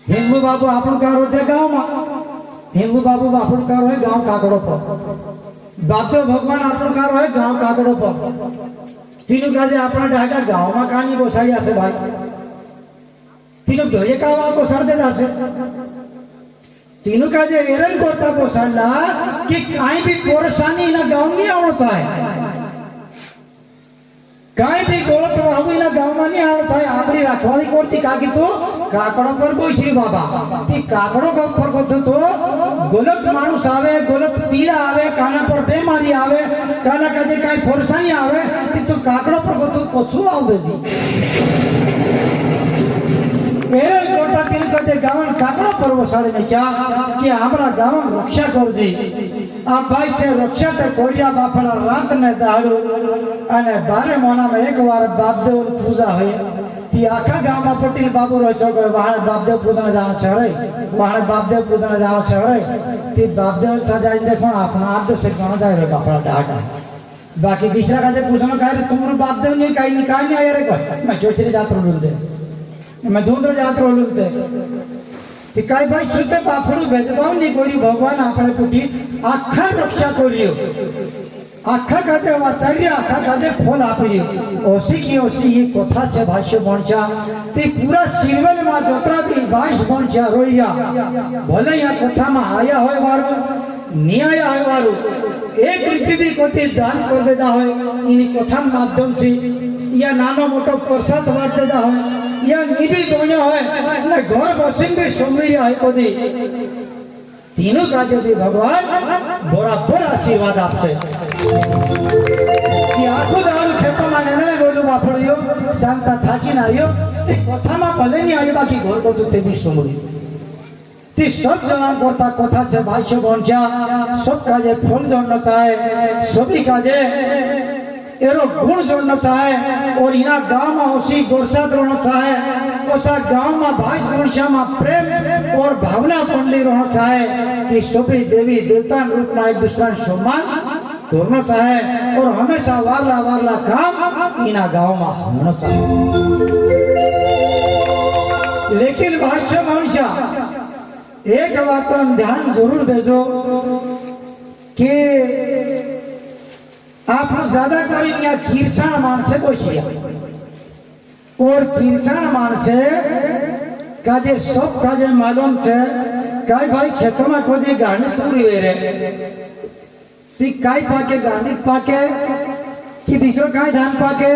हिंदू बाबू आपण कार होते गांव में हिंदू बाबू आपण कार है गांव काकड़ो पर बापदेव भगवान आपण कार है गांव काकड़ो पर तीनों काजे अपना डाटा गांव में कहानी बोसाई आसे भाई तीनों घरे कावा बोसार दे जासे तीनों काजे एरन कोता बोसाडला कि काई भी परेशानी ना गांव में आवता है काई भी गोलत वाहू ना गांव में नहीं आवता है आपरी राखवाली करती काकी तो काकड़ो पर बोईश्री बाबा ती काकड़ो का पर को तो गोलत मानुस आवे गोलत पीड़ा आवे काना पर बीमारी आवे काना काजे काई परेशानी आवे ती तो काकड़ो पर को तो पछू आव देजी एरन कोटा तीन काजे गावन काकड़ो पर वसाड़े ने क्या कि हमरा गावन रक्षा कर दी आ भाई से रक्षा ते कोरिया बापड़ा रात ने दाड़ो अने 12 महीना में एक बार बापदेव पूजा होय ती आखा गाम में पटेल बाबू रो छो वहां बापदेव पूजा जानो छ रे वहां बापदेव पूजा जानो छ रे ती बापदेव सजाई देखो अपना आप से कोन जाय रे बापड़ा डाटा बाकी दूसरा काजे पूछनो काहे तुमरो बापदेव ने काई नहीं आया रे को मैं जोचरी जात रोल दे मैं दूसरो जात रोल दे ती काई भाई सुते बापड़ू भेदभाव नहीं कोरी भगवान आपने कुटी आखा रक्षा करियो आखा काजे वाचारी आखा काजे फल आपियो ओसी की ओसी ये कथा छे भाष्य बनचा ते पूरा सिरवल में जोतरा भी भाष बनचा रोइया भले या कथा में आया होय वारो न्याय आया वारो एक रुपये भी कोती दान कर देता होय इन कथा माध्यम से या नानो मोटो प्रसाद बांट देता होय या निबी दोन्या होय ने घर बसिंग भी सुमरी है कोदी तीनों काजे भी भगवान बराबर आशीर्वाद आपसे कि आखो दारू खेतो में नेने बोलू बापड़ियो शांता थाकी ना आयो कथा में भले नहीं आयो बाकी घर को ते भी सुमरी ती सब जवान करता कथा से भाष्य बनचा सब काजे फल जोड़ता है सभी काजे एरो गुण जोड़ता है और इना गांव में उसी गोरसा रहता है ओसा गांव में भाई गुणशा में प्रेम और भावना पंडली रहता है कि सभी देवी देवता रूप में एक दूसरा सम्मान करना चाहे और हमेशा वाला वाला काम इना गांव में होना चाहिए लेकिन भाष्य मनुष्य एक बात तो ध्यान जरूर देजो कि आप ज्यादा करें या कीर्षण मानसे कोशिया और कीर्षण मानसे काजे सब काजे मालूम छे काई भाई खेतों में कोदी गांडी तुरी वेरे ती काई पाके गांडी पाके कि दूसरो काई धान पाके